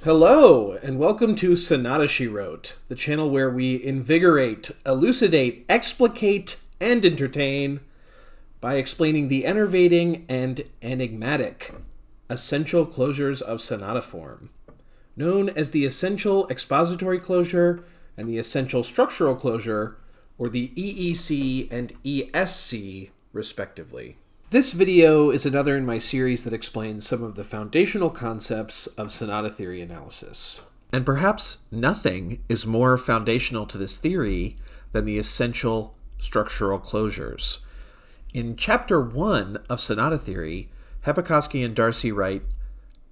Hello, and welcome to Sonata She Wrote, the channel where we invigorate, elucidate, explicate, and entertain by explaining the enervating and enigmatic essential closures of sonata form, known as the essential expository closure and the essential structural closure, or the EEC and ESC, respectively. This video is another in my series that explains some of the foundational concepts of sonata theory analysis. And perhaps nothing is more foundational to this theory than the essential structural closures. In Chapter 1 of Sonata Theory, Hepokoski and Darcy write,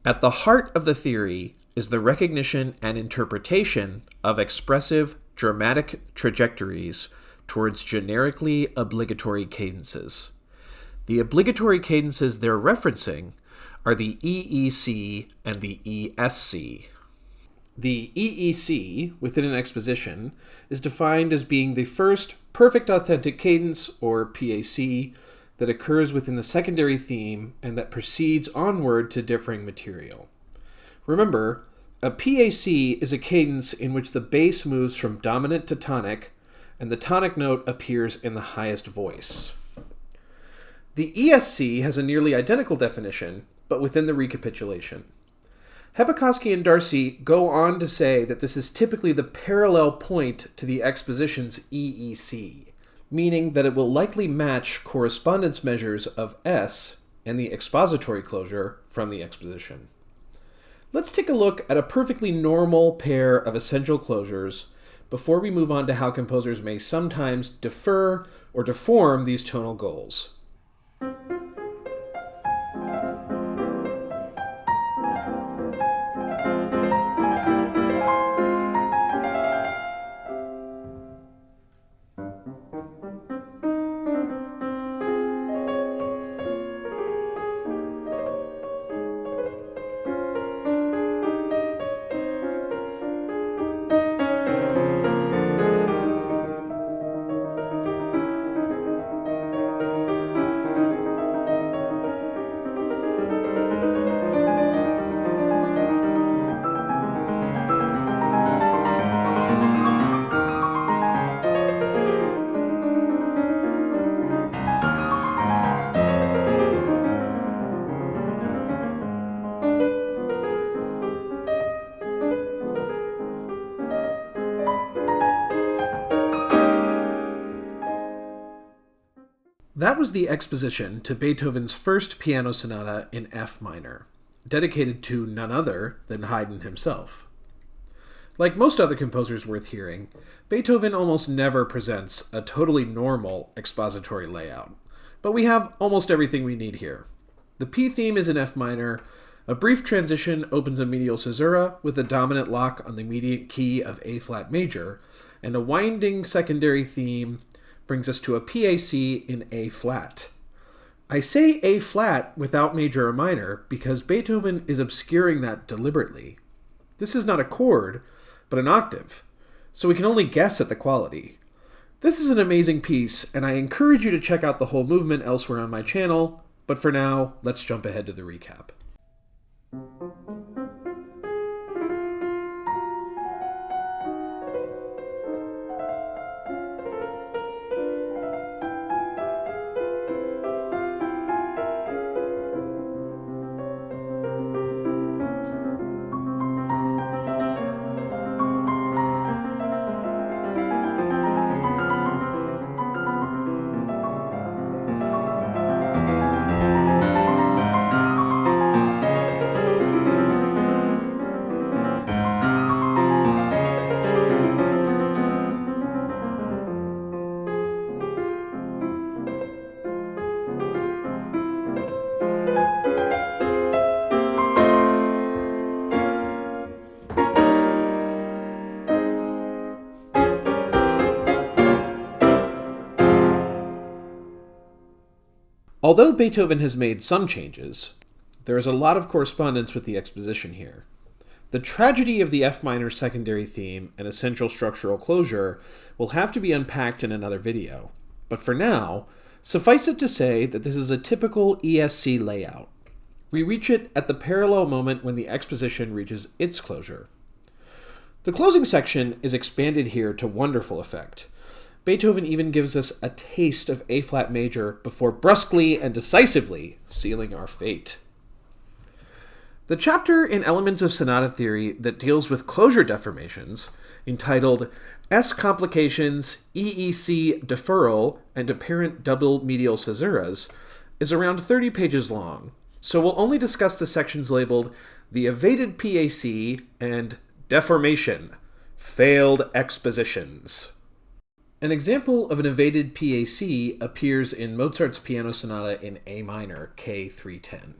"At the heart of the theory is the recognition and interpretation of expressive dramatic trajectories towards generically obligatory cadences. The obligatory cadences they're referencing are the EEC and the ESC. The EEC, within an exposition, is defined as being the first perfect authentic cadence, or PAC, that occurs within the secondary theme and that proceeds onward to differing material. Remember, a PAC is a cadence in which the bass moves from dominant to tonic, and the tonic note appears in the highest voice. The ESC has a nearly identical definition, but within the recapitulation. Hepokoski and Darcy go on to say that this is typically the parallel point to the exposition's EEC, meaning that it will likely match correspondence measures of S and the expository closure from the exposition. Let's take a look at a perfectly normal pair of essential closures before we move on to how composers may sometimes defer or deform these tonal goals. That was the exposition to Beethoven's first piano sonata in F minor, dedicated to none other than Haydn himself. Like most other composers worth hearing, Beethoven almost never presents a totally normal expository layout, but we have almost everything we need here. The P theme is in F minor, a brief transition opens a medial caesura with a dominant lock on the immediate key of A flat major, and a winding secondary theme brings us to a PAC in A flat. I say A flat without major or minor because Beethoven is obscuring that deliberately. This is not a chord, but an octave, so we can only guess at the quality. This is an amazing piece, and I encourage you to check out the whole movement elsewhere on my channel, but for now, let's jump ahead to the recap. Although Beethoven has made some changes, there is a lot of correspondence with the exposition here. The tragedy of the F minor secondary theme and essential structural closure will have to be unpacked in another video, but for now, suffice it to say that this is a typical ESC layout. We reach it at the parallel moment when the exposition reaches its closure. The closing section is expanded here to wonderful effect. Beethoven even gives us a taste of A-flat major before brusquely and decisively sealing our fate. The chapter in Elements of Sonata Theory that deals with closure deformations, entitled S Complications, EEC Deferral, and Apparent Double Medial Caesuras, is around 30 pages long, so we'll only discuss the sections labeled The Evaded PAC and Deformation, Failed Expositions. An example of an evaded PAC appears in Mozart's Piano Sonata in A minor, K310.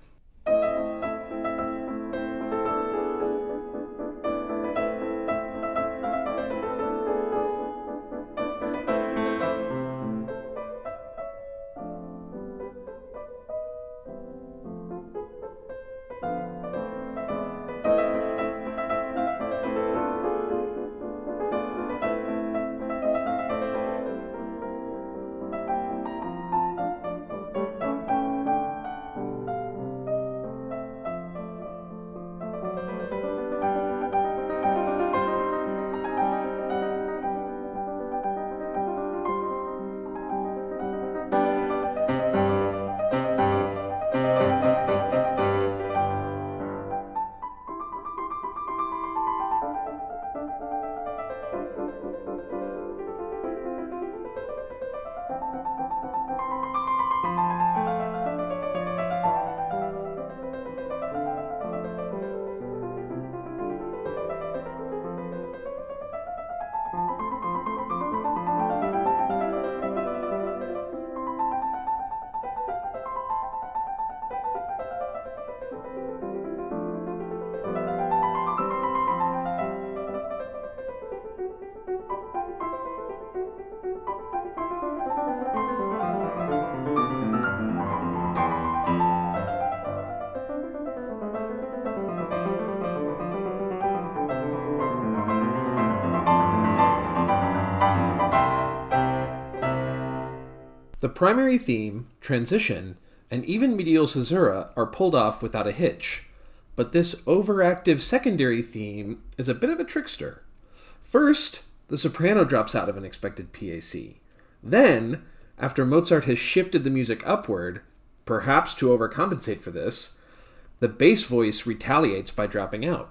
The primary theme, transition, and even medial caesura are pulled off without a hitch, but this overactive secondary theme is a bit of a trickster. First, the soprano drops out of an expected PAC. Then, after Mozart has shifted the music upward, perhaps to overcompensate for this, the bass voice retaliates by dropping out.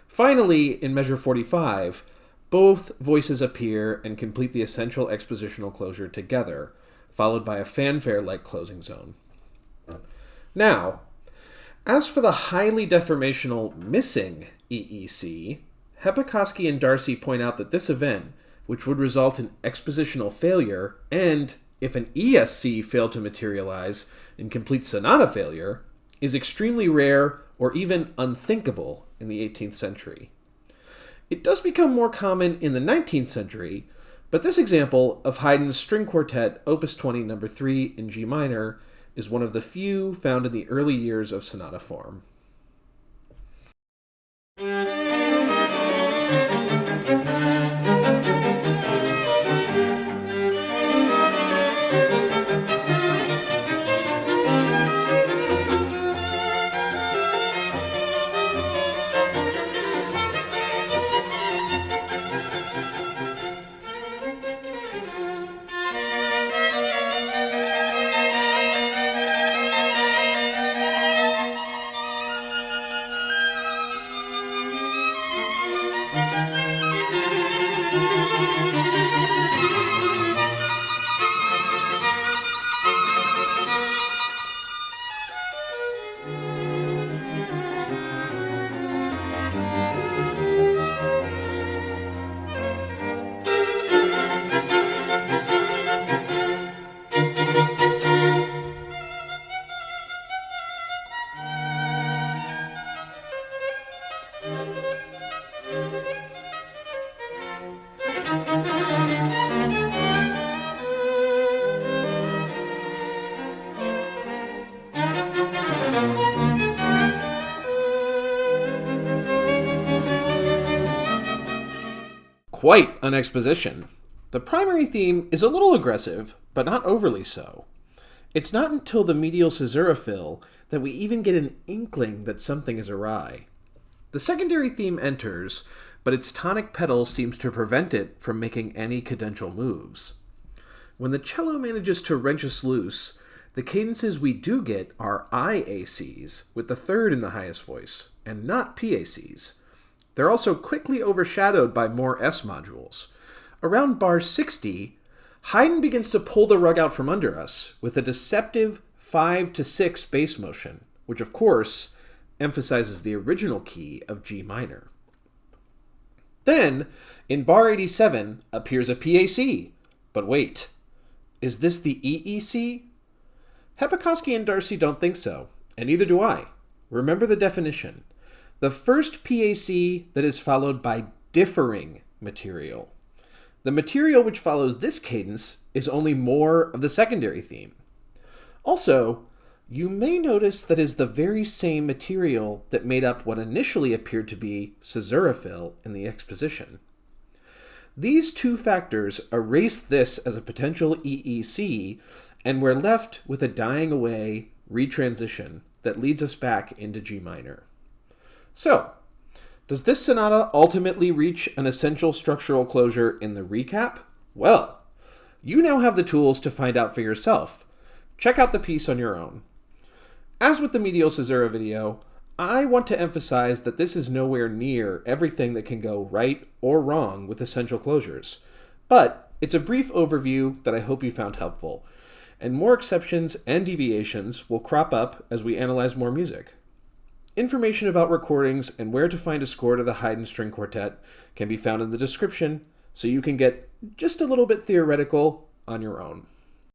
Finally, in measure 45, both voices appear and complete the essential expositional closure together, followed by a fanfare-like closing zone. Now, as for the highly deformational missing EEC, Hepokoski and Darcy point out that this event, which would result in expositional failure, and, if an ESC failed to materialize, in complete sonata failure, is extremely rare or even unthinkable in the 18th century. It does become more common in the 19th century, but this example of Haydn's String Quartet, Opus 20, No. 3 in G minor, is one of the few found in the early years of sonata form. Quite an exposition. The primary theme is a little aggressive, but not overly so. It's not until the medial caesura fill that we even get an inkling that something is awry. The secondary theme enters, but its tonic pedal seems to prevent it from making any cadential moves. When the cello manages to wrench us loose, the cadences we do get are IACs, with the third in the highest voice, and not PACs. They're also quickly overshadowed by more S modules. Around bar 60, Haydn begins to pull the rug out from under us with a deceptive 5 to 6 bass motion, which of course emphasizes the original key of G minor. Then, in bar 87, appears a PAC. But wait, is this the EEC? Hepokoski and Darcy don't think so, and neither do I. Remember the definition. The first PAC that is followed by differing material. The material which follows this cadence is only more of the secondary theme. Also, you may notice that is the very same material that made up what initially appeared to be caesuraphil in the exposition. These two factors erase this as a potential EEC, and we're left with a dying away retransition that leads us back into G minor. So, does this sonata ultimately reach an essential structural closure in the recap? Well, you now have the tools to find out for yourself. Check out the piece on your own. As with the medial caesura video, I want to emphasize that this is nowhere near everything that can go right or wrong with essential closures, but it's a brief overview that I hope you found helpful, and more exceptions and deviations will crop up as we analyze more music. Information about recordings and where to find a score to the Haydn String Quartet can be found in the description, so you can get just a little bit theoretical on your own.